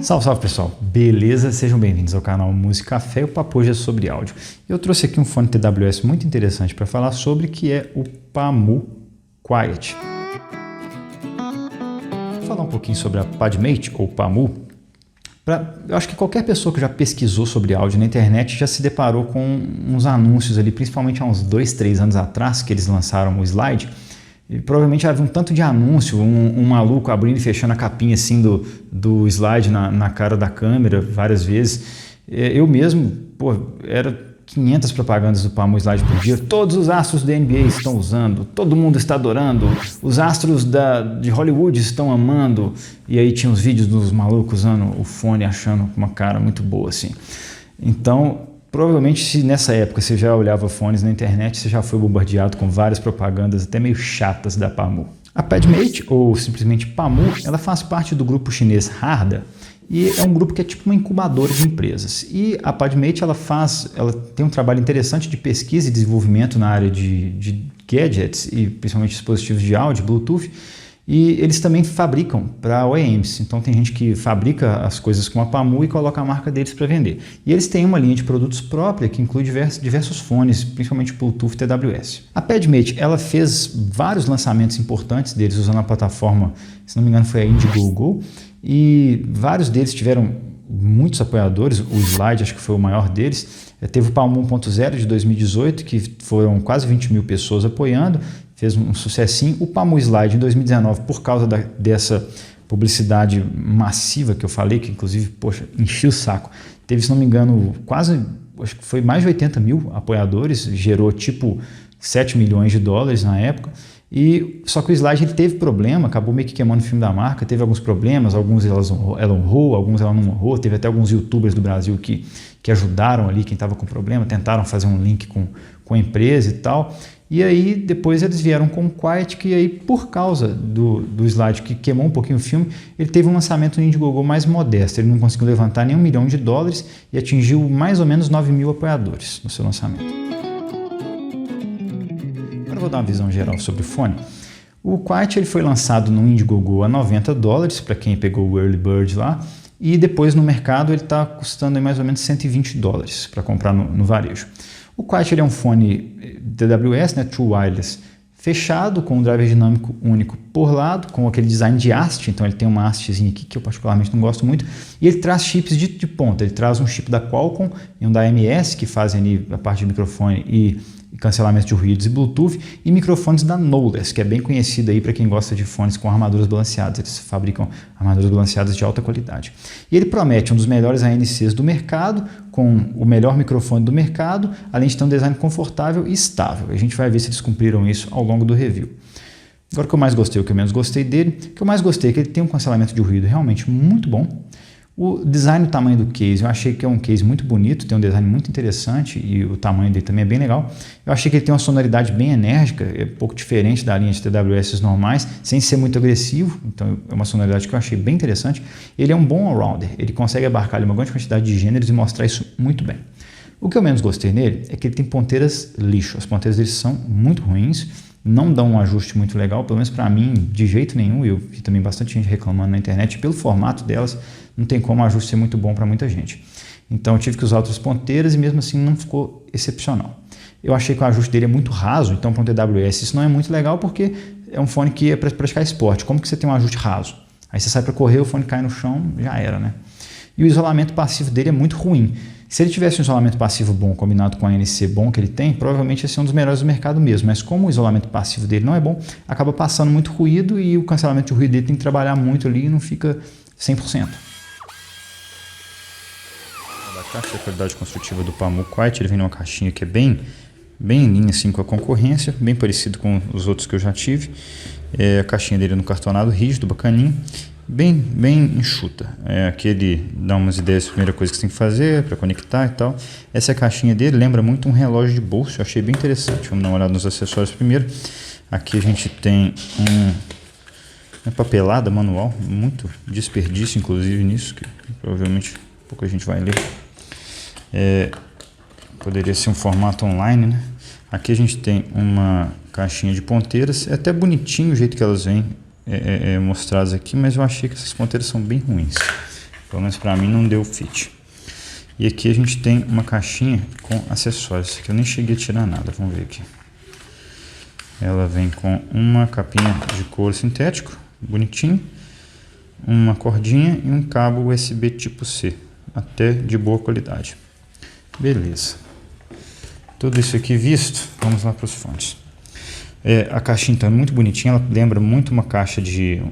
Salve, salve pessoal, beleza? Sejam bem-vindos ao canal Música Café, o papo hoje é sobre áudio. Eu trouxe aqui um fone TWS muito interessante para falar sobre, que é o Pamu Quiet. Vou falar um pouquinho sobre a PodMate, ou Pamu. Eu acho que qualquer pessoa que já pesquisou sobre áudio na internet já se deparou com uns anúncios ali, principalmente há uns 2, 3 anos atrás, que eles lançaram o Slide. E provavelmente havia um tanto de anúncio, um maluco abrindo e fechando a capinha assim do slide na cara da câmera várias vezes. Eu mesmo, era 500 propagandas do Pamu Slide por dia. Todos os astros da NBA estão usando, todo mundo está adorando, os astros de Hollywood estão amando. E aí tinha uns vídeos dos malucos usando o fone, achando uma cara muito boa assim. Então, provavelmente, se nessa época você já olhava fones na internet, você já foi bombardeado com várias propagandas até meio chatas da Pamu. A PodMate, ou simplesmente Pamu, ela faz parte do grupo chinês Harda, e é um grupo que é tipo uma incubadora de empresas. E a PodMate ela tem um trabalho interessante de pesquisa e desenvolvimento na área de gadgets e principalmente dispositivos de áudio, Bluetooth. E eles também fabricam para OEMs, então tem gente que fabrica as coisas com a Pamu e coloca a marca deles para vender. E eles têm uma linha de produtos própria que inclui diversos fones, principalmente Bluetooth TWS. A PodMate, ela fez vários lançamentos importantes deles usando a plataforma, se não me engano foi a Indiegogo, e vários deles tiveram muitos apoiadores. O Slide acho que foi o maior deles. Teve o Pamu 1.0 de 2018, que foram quase 20 mil pessoas apoiando, fez um sucessinho. O Pamu Slide em 2019, por causa dessa publicidade massiva que eu falei, que inclusive, enchi o saco. Teve, se não me engano, acho que foi mais de 80 mil apoiadores, gerou tipo 7 milhões de dólares na época. Só que o Slide ele teve problema, acabou meio que queimando o filme da marca, teve alguns problemas, alguns ela honrou, alguns ela não honrou, teve até alguns youtubers do Brasil que ajudaram ali quem estava com problema, tentaram fazer um link com a empresa e tal. E aí depois eles vieram com o Quiet, que aí por causa do Slide que queimou um pouquinho o filme, ele teve um lançamento no Indiegogo mais modesto, ele não conseguiu levantar nem $1 milhão e atingiu mais ou menos 9 mil apoiadores no seu lançamento. Agora eu vou dar uma visão geral sobre o fone. O Quiet ele foi lançado no Indiegogo a $90 para quem pegou o Early Bird lá, e depois no mercado ele está custando mais ou menos $120 para comprar no varejo. O Quiet ele é um fone TWS, né, True Wireless, fechado, com um driver dinâmico único por lado, com aquele design de haste. Então ele tem uma hastezinha aqui que eu particularmente não gosto muito, e ele traz chips de ponta. Ele traz um chip da Qualcomm e um da AMS, que fazem ali a parte de microfone e cancelamento de ruídos e Bluetooth, e microfones da Knowles, que é bem conhecida aí para quem gosta de fones com armaduras balanceadas. Eles fabricam armaduras balanceadas de alta qualidade. E ele promete um dos melhores ANCs do mercado, com o melhor microfone do mercado, além de ter um design confortável e estável. A gente vai ver se eles cumpriram isso ao longo do review. Agora, o que eu mais gostei, o que eu menos gostei dele, o que eu mais gostei é que ele tem um cancelamento de ruído realmente muito bom. O design e o tamanho do case, eu achei que é um case muito bonito, tem um design muito interessante e o tamanho dele também é bem legal. Eu achei que ele tem uma sonoridade bem enérgica, é um pouco diferente da linha de TWS normais, sem ser muito agressivo, então é uma sonoridade que eu achei bem interessante. Ele é um bom all-rounder, ele consegue abarcar uma grande quantidade de gêneros e mostrar isso muito bem. O que eu menos gostei nele é que ele tem ponteiras lixo, as ponteiras dele são muito ruins, não dão um ajuste muito legal, pelo menos para mim, de jeito nenhum. Eu vi também bastante gente reclamando na internet, pelo formato delas, não tem como o ajuste ser muito bom para muita gente. Então eu tive que usar outras ponteiras e mesmo assim não ficou excepcional. Eu achei que o ajuste dele é muito raso, então para um TWS isso não é muito legal, porque é um fone que é para praticar esporte. Como que você tem um ajuste raso? Aí você sai para correr, o fone cai no chão, já era, né? E o isolamento passivo dele é muito ruim. Se ele tivesse um isolamento passivo bom, combinado com a ANC bom que ele tem, provavelmente ia ser um dos melhores do mercado mesmo. Mas como o isolamento passivo dele não é bom, acaba passando muito ruído e o cancelamento de ruído dele tem que trabalhar muito ali e não fica 100%. A qualidade construtiva do Pamu Quiet, ele vem numa caixinha que é bem em linha assim, com a concorrência, bem parecido com os outros que eu já tive. A caixinha dele é no cartonado rígido, bacaninho. Bem enxuta. Aqui ele dá umas ideias da primeira coisa que você tem que fazer para conectar e tal. Essa caixinha dele lembra muito um relógio de bolso, eu achei bem interessante. Vamos dar uma olhada nos acessórios primeiro. Aqui a gente tem uma papelada manual, muito desperdício inclusive nisso, que provavelmente pouca gente vai ler. Poderia ser um formato online, né? Aqui a gente tem uma caixinha de ponteiras, é até bonitinho o jeito que elas vêm mostradas aqui, mas eu achei que essas ponteiras são bem ruins. Pelo menos para mim não deu fit. E aqui a gente tem uma caixinha com acessórios, que eu nem cheguei a tirar nada, vamos ver aqui. Ela vem com uma capinha de couro sintético, bonitinho, uma cordinha e um cabo USB tipo C, até de boa qualidade. Beleza. Tudo isso aqui visto, vamos lá para os fones. A caixinha então é muito bonitinha, ela lembra muito uma caixa de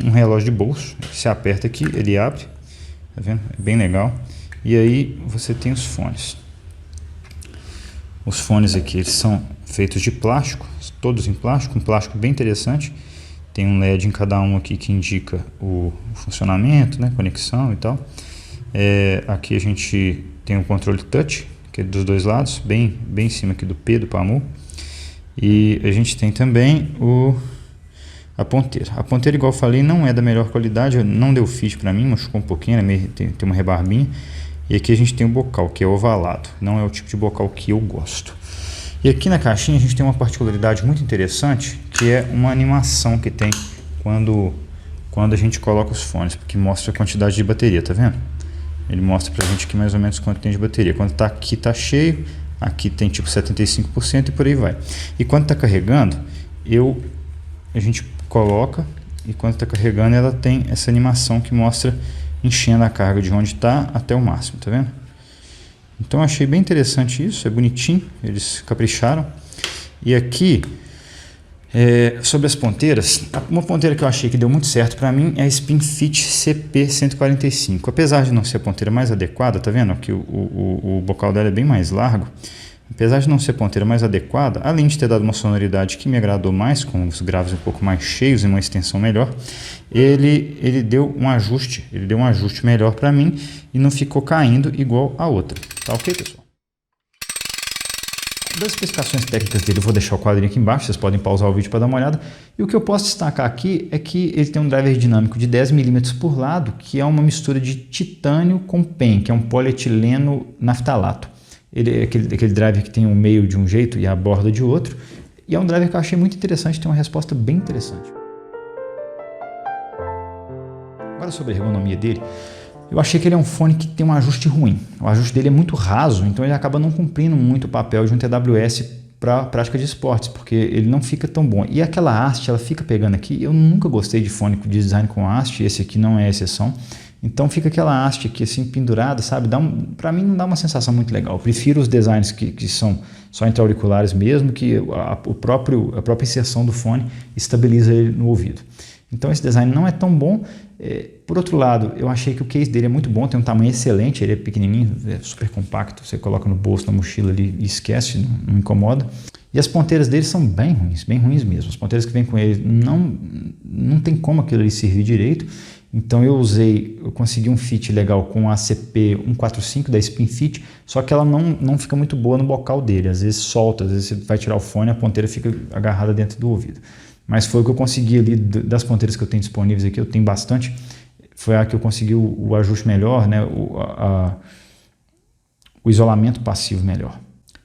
um relógio de bolso. Você aperta aqui, ele abre, tá vendo? É bem legal. E aí você tem os fones. Os fones aqui, eles são feitos de plástico, todos em plástico, um plástico bem interessante. Tem um LED em cada um aqui que indica o funcionamento, né, conexão e tal. Aqui a gente tem o controle touch, que é dos dois lados, bem em cima aqui do P do PAMU. E a gente tem também a ponteira. A ponteira, igual eu falei, não é da melhor qualidade, não deu fit para mim, machucou um pouquinho, tem uma rebarbinha. E aqui a gente tem o bocal, que é ovalado, não é o tipo de bocal que eu gosto. E aqui na caixinha a gente tem uma particularidade muito interessante, que é uma animação que tem quando a gente coloca os fones, porque mostra a quantidade de bateria, tá vendo? Ele mostra pra gente aqui mais ou menos quanto tem de bateria. Quando tá aqui tá cheio, aqui tem tipo 75% e por aí vai. E quando tá carregando, a gente coloca e quando tá carregando ela tem essa animação que mostra enchendo a carga de onde está até o máximo, tá vendo? Então eu achei bem interessante isso, é bonitinho, eles capricharam. E aqui, sobre as ponteiras, uma ponteira que eu achei que deu muito certo para mim é a SpinFit CP145. Apesar de não ser a ponteira mais adequada, tá vendo que o bocal dela é bem mais largo. Apesar de não ser a ponteira mais adequada, além de ter dado uma sonoridade que me agradou mais, com os graves um pouco mais cheios e uma extensão melhor, ele deu um ajuste melhor para mim e não ficou caindo igual a outra. Tá ok, pessoal? Das especificações técnicas dele, eu vou deixar o quadrinho aqui embaixo, vocês podem pausar o vídeo para dar uma olhada. E o que eu posso destacar aqui é que ele tem um driver dinâmico de 10 mm por lado, que é uma mistura de titânio com PEN, que é um polietileno naftalato. Ele é aquele driver que tem um meio de um jeito e a borda de outro. E é um driver que eu achei muito interessante, tem uma resposta bem interessante. Agora sobre a ergonomia dele, eu achei que ele é um fone que tem um ajuste ruim. O ajuste dele é muito raso, então ele acaba não cumprindo muito o papel de um TWS para prática de esportes, porque ele não fica tão bom. E aquela haste, ela fica pegando aqui. Eu nunca gostei de fone de design com haste, esse aqui não é exceção. Então fica aquela haste aqui assim pendurada, sabe? Para mim não dá uma sensação muito legal. Eu prefiro os designs que são só intra-auriculares mesmo, que a própria inserção do fone estabiliza ele no ouvido. Então esse design não é tão bom. Por outro lado, eu achei que o case dele é muito bom, tem um tamanho excelente, ele é pequenininho, é super compacto, você coloca no bolso, na mochila ali e esquece, não incomoda. E as ponteiras dele são bem ruins mesmo. As ponteiras que vem com ele não tem como aquilo ali servir direito. Então eu consegui um fit legal com a CP145 da SpinFit, só que ela não fica muito boa no bocal dele, às vezes solta, às vezes você vai tirar o fone e a ponteira fica agarrada dentro do ouvido. Mas foi o que eu consegui ali, das ponteiras que eu tenho disponíveis aqui, eu tenho bastante, foi a que eu consegui o ajuste melhor, né? O isolamento passivo melhor.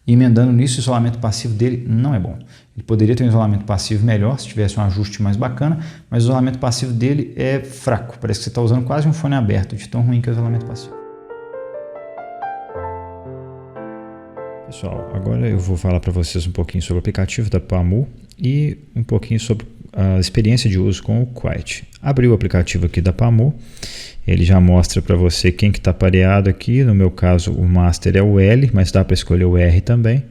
E emendando nisso, o isolamento passivo dele não é bom. Ele poderia ter um isolamento passivo melhor, se tivesse um ajuste mais bacana, mas o isolamento passivo dele é fraco. Parece que você está usando quase um fone aberto, de tão ruim que é o isolamento passivo. Pessoal, agora eu vou falar para vocês um pouquinho sobre o aplicativo da PAMU e um pouquinho sobre a experiência de uso com o Quiet. Abri o aplicativo aqui da PAMU, ele já mostra para você quem que está pareado aqui. No meu caso o Master é o L, mas dá para escolher o R também.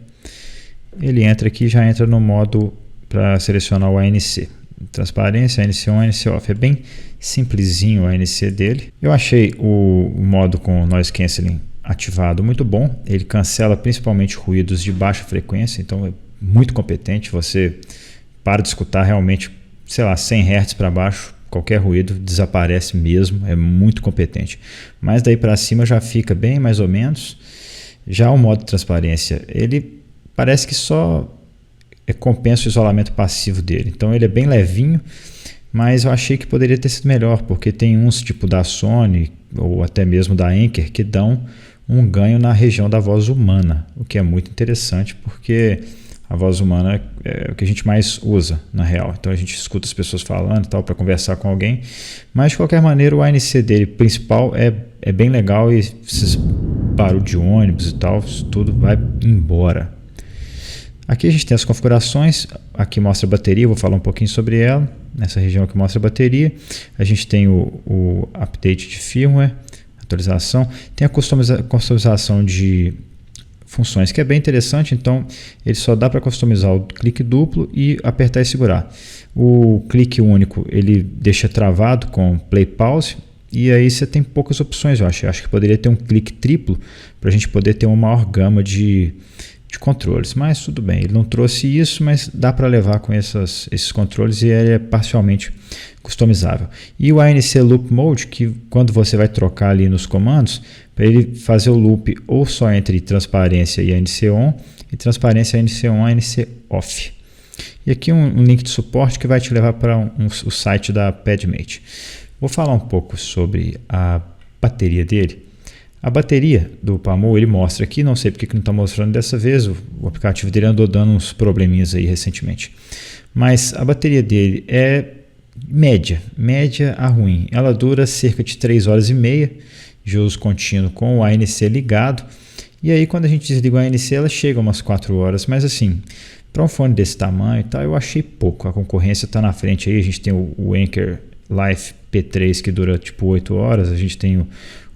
Ele entra aqui e já entra no modo para selecionar o ANC. Transparência, ANC on, ANC off. É bem simplesinho o ANC dele. Eu achei o modo com Noise Cancelling ativado muito bom. Ele cancela principalmente ruídos de baixa frequência, então é muito competente. Você para de escutar realmente, sei lá, 100 Hz para baixo, qualquer ruído desaparece mesmo, é muito competente. Mas daí para cima já fica bem mais ou menos. Já o modo de transparência, ele parece que só compensa o isolamento passivo dele. Então ele é bem levinho, mas eu achei que poderia ter sido melhor, porque tem uns tipo da Sony ou até mesmo da Anker que dão um ganho na região da voz humana, o que é muito interessante, porque a voz humana é o que a gente mais usa na real. Então a gente escuta as pessoas falando e tal para conversar com alguém, mas de qualquer maneira o ANC dele principal é é bem legal e esses barulho de ônibus e tal, isso tudo vai embora. Aqui a gente tem as configurações, aqui mostra a bateria, vou falar um pouquinho sobre ela. Nessa região aqui mostra a bateria, a gente tem o update de firmware, atualização, tem a customização de funções, que é bem interessante. Então ele só dá para customizar o clique duplo e apertar e segurar. O clique único ele deixa travado com play pause, e aí você tem poucas opções. Eu acho que poderia ter um clique triplo para a gente poder ter uma maior gama de controles, mas tudo bem, ele não trouxe isso, mas dá para levar com esses controles e ele é parcialmente customizável. E o ANC Loop Mode, que quando você vai trocar ali nos comandos, para ele fazer o loop ou só entre transparência e ANC On, e transparência ANC On e ANC Off. E aqui um link de suporte que vai te levar para o site da PadMate. Vou falar um pouco sobre a bateria dele. A bateria do PAMU ele mostra aqui, não sei porque que não está mostrando dessa vez, o aplicativo dele andou dando uns probleminhas aí recentemente. Mas a bateria dele é média a ruim. Ela dura cerca de 3 horas e meia de uso contínuo com o ANC ligado. E aí quando a gente desliga o ANC ela chega a umas 4 horas, mas assim, para um fone desse tamanho e tal, eu achei pouco. A concorrência está na frente aí, a gente tem o Anker Life P3 que dura tipo 8 horas, a gente tem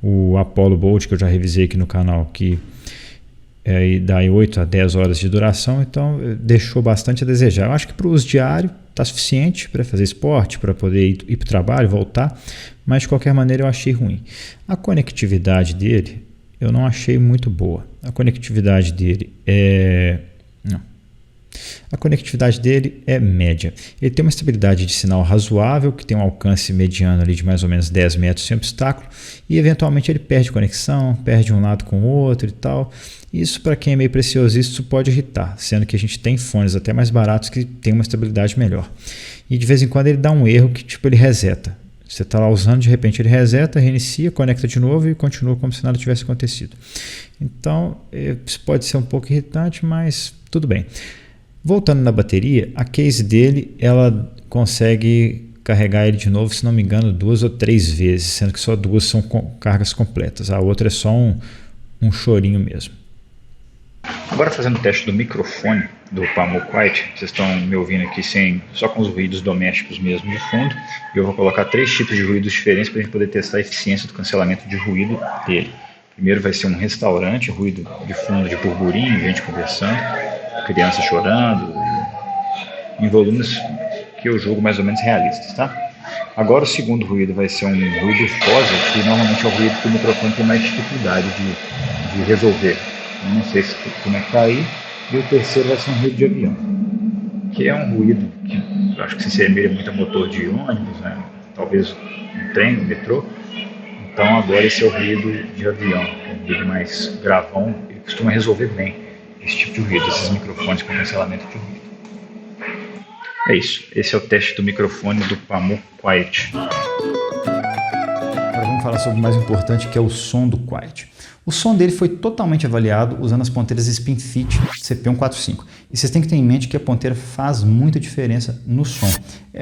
o Apollo Bolt, que eu já revisei aqui no canal, que dá 8 a 10 horas de duração, então deixou bastante a desejar. Eu acho que para o uso diário está suficiente para fazer esporte, para poder ir para o trabalho, voltar, mas de qualquer maneira eu achei ruim. A conectividade dele eu não achei muito boa. A conectividade dele é média. Ele tem uma estabilidade de sinal razoável, que tem um alcance mediano ali de mais ou menos 10 metros sem obstáculo, e eventualmente ele perde conexão, perde um lado com o outro e tal. Isso para quem é meio preciosista isso pode irritar, sendo que a gente tem fones até mais baratos que tem uma estabilidade melhor. E de vez em quando ele dá um erro que tipo ele reseta. Você está lá usando, de repente ele reseta, reinicia, conecta de novo e continua como se nada tivesse acontecido. Então isso pode ser um pouco irritante, mas tudo bem. Voltando na bateria, a case dele, ela consegue carregar ele de novo, se não me engano, 2 ou 3 vezes, sendo que só 2 são cargas completas. A outra é só um chorinho mesmo. Agora fazendo o teste do microfone do PAMU Quiet, vocês estão me ouvindo aqui só com os ruídos domésticos mesmo de fundo. E eu vou colocar 3 tipos de ruídos diferentes para a gente poder testar a eficiência do cancelamento de ruído dele. Primeiro vai ser um restaurante, ruído de fundo de burburinho, gente conversando, criança chorando, em volumes que eu julgo mais ou menos realistas, tá? Agora o segundo ruído vai ser um ruído fóssil, que normalmente é o ruído que o microfone tem mais dificuldade de resolver. Eu não sei como é que tá aí. E o terceiro vai ser um ruído de avião, que é um ruído que eu acho que se assemelha muito a motor de ônibus, né? Talvez um trem, um metrô. Então agora esse é o ruído de avião, que é um ruído mais gravão e costuma resolver bem esse tipo de ruído, esses microfones com cancelamento de ruído. É isso, esse é o teste do microfone do PAMU Quiet. Agora vamos falar sobre o mais importante, que é o som do Quiet. O som dele foi totalmente avaliado usando as ponteiras SpinFit CP145. E vocês têm que ter em mente que a ponteira faz muita diferença no som.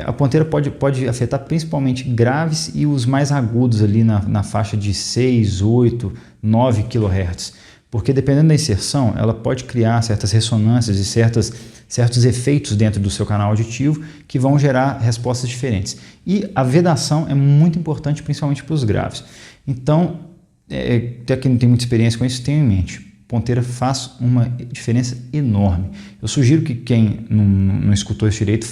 A ponteira pode afetar principalmente graves e os mais agudos ali na faixa de 6, 8, 9 kHz. Porque dependendo da inserção, ela pode criar certas ressonâncias e certos efeitos dentro do seu canal auditivo que vão gerar respostas diferentes. E a vedação é muito importante, principalmente para os graves. Então, até quem não tem muita experiência com isso, tenha em mente. Ponteira faz uma diferença enorme. Eu sugiro que quem não escutou isso direito,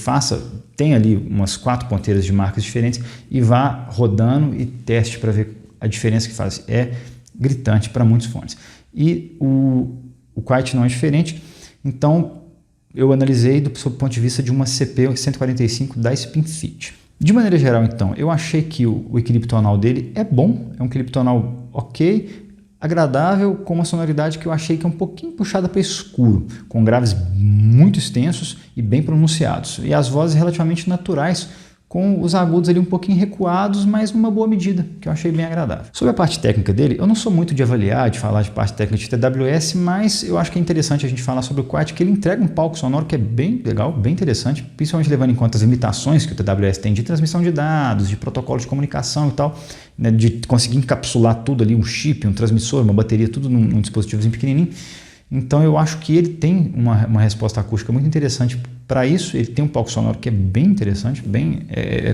tenha ali umas 4 ponteiras de marcas diferentes e vá rodando e teste para ver a diferença que faz. É gritante para muitos fones. E o Quiet não é diferente, então eu analisei sob o ponto de vista de uma CP145 da SpinFit. De maneira geral, então, eu achei que o equilíbrio tonal dele é bom, é um equilíbrio tonal ok, agradável, com uma sonoridade que eu achei que é um pouquinho puxada para escuro, com graves muito extensos e bem pronunciados, e as vozes relativamente naturais com os agudos ali um pouquinho recuados, mas numa boa medida, que eu achei bem agradável. Sobre a parte técnica dele, eu não sou muito de avaliar, de falar de parte técnica de TWS, mas eu acho que é interessante a gente falar sobre o Quiet, que ele entrega um palco sonoro que é bem legal, bem interessante, principalmente levando em conta as limitações que o TWS tem de transmissão de dados, de protocolo de comunicação e tal, né, de conseguir encapsular tudo ali, um chip, um transmissor, uma bateria, tudo num dispositivozinho pequenininho. Então eu acho que ele tem uma resposta acústica muito interessante para isso. Ele tem um palco sonoro que é bem interessante,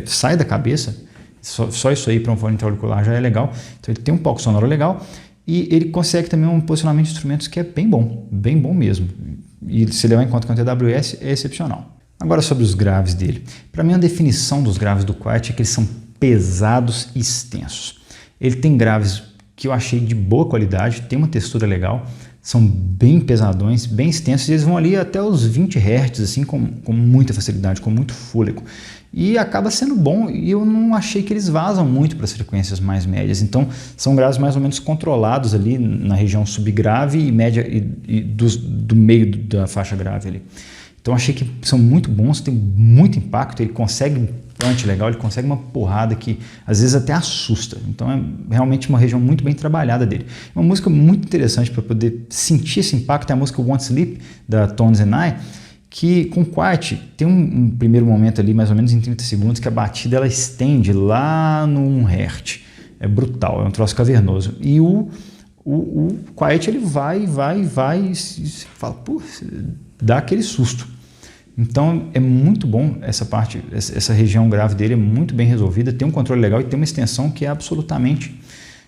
sai da cabeça. Só isso aí para um fone intra-auricular já é legal. Então ele tem um palco sonoro legal e ele consegue também um posicionamento de instrumentos que é bem bom mesmo. E se levar em conta que é um TWS, é excepcional. Agora sobre os graves dele. Para mim a definição dos graves do Quiet é que eles são pesados e extensos. Ele tem graves que eu achei de boa qualidade, tem uma textura legal, são bem pesadões, bem extensos, e eles vão ali até os 20 Hz, assim, com muita facilidade, com muito fôlego. E acaba sendo bom, e eu não achei que eles vazam muito para as frequências mais médias. Então, são graves mais ou menos controlados ali na região subgrave e média e do meio da faixa grave ali. Então, achei que são muito bons, tem muito impacto, ele consegue um punch legal, ele consegue uma porrada que às vezes até assusta. Então, é realmente uma região muito bem trabalhada dele. Uma música muito interessante para poder sentir esse impacto é a música Won't Sleep, da Tones and I, que com Quiet tem um primeiro momento ali, mais ou menos em 30 segundos, que a batida ela estende lá no 1 Hz. É brutal, é um troço cavernoso. E o Quiet ele vai e fala, pô, dá aquele susto. Então é muito bom essa parte, essa região grave dele é muito bem resolvida, tem um controle legal e tem uma extensão que é absolutamente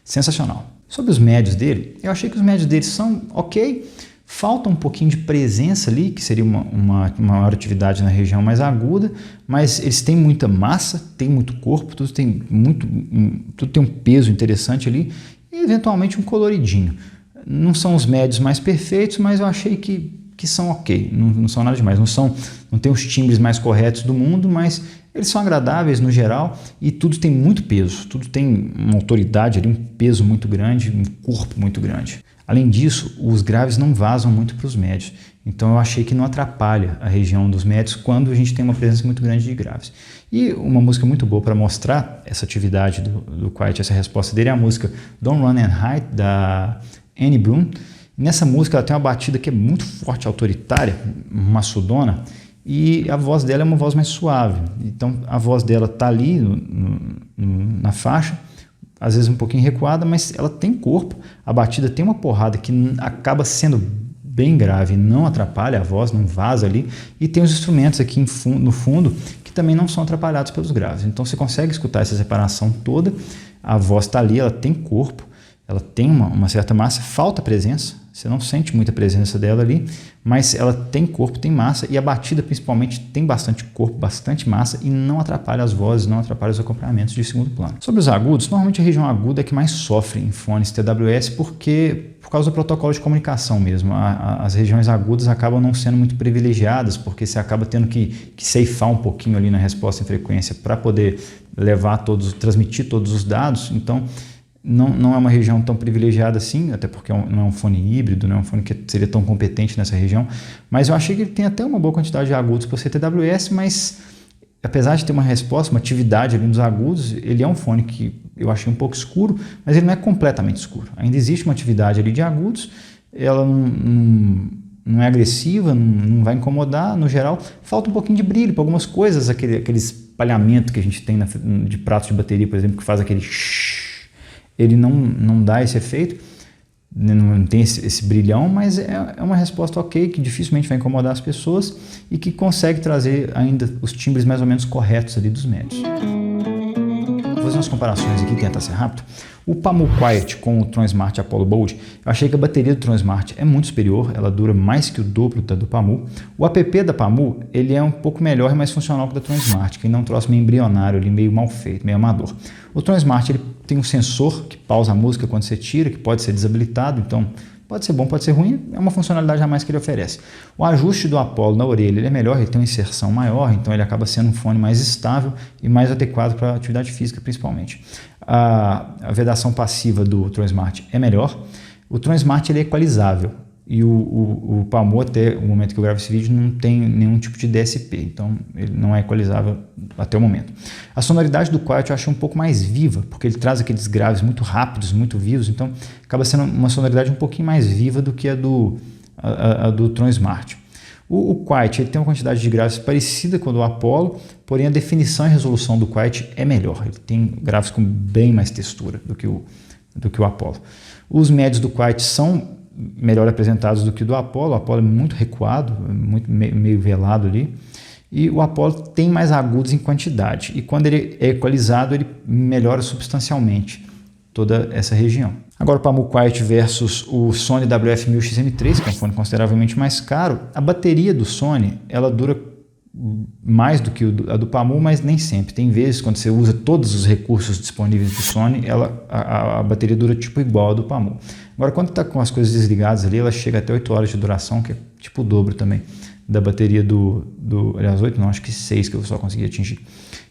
sensacional. Sobre os médios dele, eu achei que os médios dele são ok, falta um pouquinho de presença ali, que seria uma maior atividade na região mais aguda, mas eles têm muita massa, tem muito corpo, tudo tem um peso interessante ali e eventualmente um coloridinho. Não são os médios mais perfeitos, mas eu achei que são ok, não são nada demais, não tem os timbres mais corretos do mundo, mas eles são agradáveis no geral e tudo tem muito peso, tudo tem uma autoridade ali, um peso muito grande, um corpo muito grande. Além disso, os graves não vazam muito para os médios, então eu achei que não atrapalha a região dos médios quando a gente tem uma presença muito grande de graves. E uma música muito boa para mostrar essa atividade do Quiet, essa resposta dele é a música Don't Run and Hide, da Annie Bloom. Nessa música ela tem uma batida que é muito forte, autoritária, maçudona, e a voz dela é uma voz mais suave. Então a voz dela está ali na faixa, às vezes um pouquinho recuada, mas ela tem corpo, a batida tem uma porrada que acaba sendo bem grave, não atrapalha a voz, não vaza ali, e tem os instrumentos aqui no fundo que também não são atrapalhados pelos graves. Então você consegue escutar essa separação toda, a voz está ali, ela tem corpo, ela tem uma certa massa, falta presença, você não sente muita presença dela ali, mas ela tem corpo, tem massa, e a batida principalmente tem bastante corpo, bastante massa, e não atrapalha as vozes, não atrapalha os acompanhamentos de segundo plano. Sobre os agudos, normalmente a região aguda é que mais sofre em fones TWS, por causa do protocolo de comunicação mesmo. As regiões agudas acabam não sendo muito privilegiadas, porque você acaba tendo que ceifar um pouquinho ali na resposta em frequência para poder transmitir todos os dados, então não é uma região tão privilegiada assim, até porque não é um fone híbrido, não é um fone que seria tão competente nessa região, mas eu achei que ele tem até uma boa quantidade de agudos por ser TWS, mas apesar de ter uma resposta, uma atividade ali nos agudos, ele é um fone que eu achei um pouco escuro, mas ele não é completamente escuro. Ainda existe uma atividade ali de agudos, ela não é agressiva, não vai incomodar, no geral, falta um pouquinho de brilho para algumas coisas, aquele espalhamento que a gente tem de pratos de bateria, por exemplo, que faz aquele ele não dá esse efeito, não tem esse brilhão, mas é uma resposta ok, que dificilmente vai incomodar as pessoas e que consegue trazer ainda os timbres mais ou menos corretos ali dos médios. Vou fazer umas comparações aqui, tentar ser rápido. O Pamu Quiet com o Tron Smart Apollo Bold, eu achei que a bateria do Tron Smart é muito superior, ela dura mais que o dobro da do Pamu. O app da Pamu, ele é um pouco melhor e mais funcional que o da Tron Smart, que ainda é um troço meio embrionário, ali, meio mal feito, meio amador. O Tron Smart ele tem um sensor que pausa a música quando você tira, que pode ser desabilitado, então pode ser bom, pode ser ruim, é uma funcionalidade a mais que ele oferece. O ajuste do Apollo na orelha ele é melhor, ele tem uma inserção maior, então ele acaba sendo um fone mais estável e mais adequado para atividade física principalmente. A vedação passiva do Tron Smart é melhor. O Tron Smart ele é equalizável. e o Pamu, até o momento que eu gravo esse vídeo, não tem nenhum tipo de DSP, então ele não é equalizável até o momento. A sonoridade do Quiet eu achei um pouco mais viva, porque ele traz aqueles graves muito rápidos, muito vivos, então acaba sendo uma sonoridade um pouquinho mais viva do que a do Tron Smart. O Quiet ele tem uma quantidade de graves parecida com a do Apollo, porém a definição e resolução do Quiet é melhor, ele tem graves com bem mais textura do que o Apollo. Os médios do Quiet são melhor apresentados do que o do Apollo. O Apollo é muito recuado, muito meio velado ali, e o Apollo tem mais agudos em quantidade, e quando ele é equalizado ele melhora substancialmente toda essa região. Agora o Pamu Quiet versus o Sony WF-1000XM3, que é um fone consideravelmente mais caro. A bateria do Sony ela dura mais do que a do Pamu, mas nem sempre. Tem vezes quando você usa todos os recursos disponíveis do Sony, a bateria dura tipo igual a do Pamu. Agora quando está com as coisas desligadas ali, ela chega até 8 horas de duração, que é tipo o dobro também da bateria aliás 8 não, acho que 6 que eu só consegui atingir,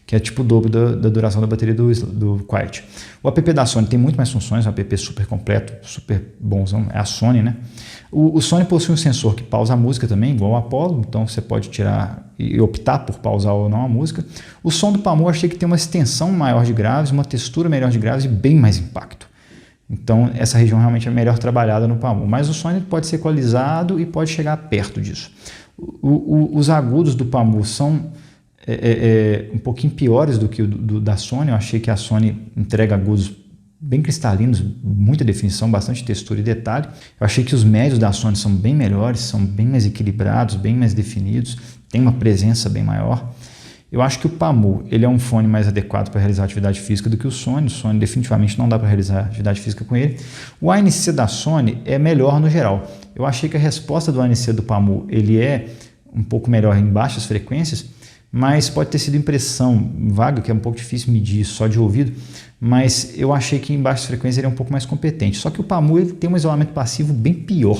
que é tipo o dobro da duração da bateria do Quiet. O app da Sony tem muito mais funções, é um app super completo, super bonzão, é a Sony, né? O Sony possui um sensor que pausa a música também, igual ao Apollo, então você pode tirar e optar por pausar ou não a música. O som do Pamu eu achei que tem uma extensão maior de graves, uma textura melhor de graves e bem mais impacto. Então essa região realmente é melhor trabalhada no Pamu, mas o Sony pode ser equalizado e pode chegar perto disso. Os agudos do Pamu são um pouquinho piores do que o da Sony. Eu achei que a Sony entrega agudos bem cristalinos, muita definição, bastante textura e detalhe. Eu achei que os médios da Sony são bem melhores, são bem mais equilibrados, bem mais definidos, tem uma presença bem maior. Eu acho que o Pamu ele é um fone mais adequado para realizar atividade física do que o Sony. O Sony definitivamente não dá para realizar atividade física com ele. O ANC da Sony é melhor no geral. Eu achei que a resposta do ANC do Pamu ele é um pouco melhor em baixas frequências, mas pode ter sido impressão vaga, que é um pouco difícil medir só de ouvido, mas eu achei que em baixas frequências ele é um pouco mais competente. Só que o Pamu ele tem um isolamento passivo bem pior,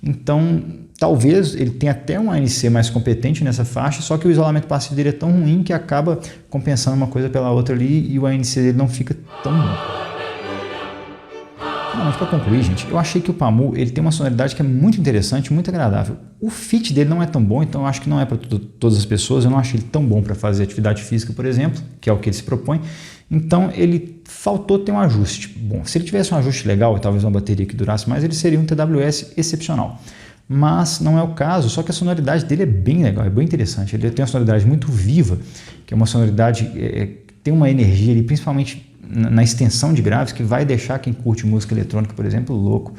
então talvez ele tenha até um ANC mais competente nessa faixa, só que o isolamento passivo dele é tão ruim que acaba compensando uma coisa pela outra ali e o ANC dele não fica tão bom. Finalmente, para concluir, gente, eu achei que o Pamu ele tem uma sonoridade que é muito interessante, muito agradável. O fit dele não é tão bom, então eu acho que não é para todas as pessoas. Eu não achei ele tão bom para fazer atividade física, por exemplo, que é o que ele se propõe. Então ele faltou ter um ajuste. Bom, se ele tivesse um ajuste legal e talvez uma bateria que durasse mais, ele seria um TWS excepcional. Mas não é o caso, só que a sonoridade dele é bem legal, é bem interessante. Ele tem uma sonoridade muito viva, que é uma sonoridade que tem uma energia ali, principalmente na extensão de graves, que vai deixar quem curte música eletrônica, por exemplo, louco.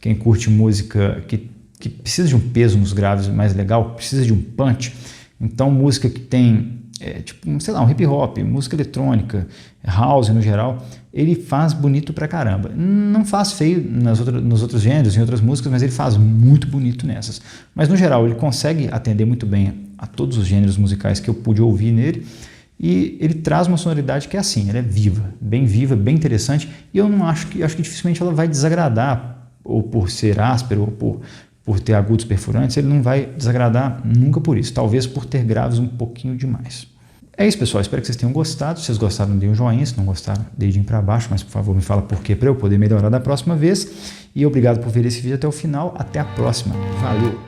Quem curte música que precisa de um peso nos graves mais legal, precisa de um punch. Então música que tem, tipo, sei lá, um hip hop, música eletrônica, house no geral, ele faz bonito pra caramba. Não faz feio nos outros gêneros, em outras músicas, mas ele faz muito bonito nessas. Mas no geral ele consegue atender muito bem a todos os gêneros musicais que eu pude ouvir nele. E ele traz uma sonoridade que é assim, ela é viva, bem interessante, e eu acho que dificilmente ela vai desagradar, ou por ser áspero, ou por ter agudos perfurantes, ele não vai desagradar nunca por isso, talvez por ter graves um pouquinho demais. É isso, pessoal, espero que vocês tenham gostado. Se vocês gostaram, deem um joinha, se não gostaram, dedinho para baixo, mas por favor me fala por quê para eu poder melhorar da próxima vez, e obrigado por ver esse vídeo até o final, até a próxima, valeu!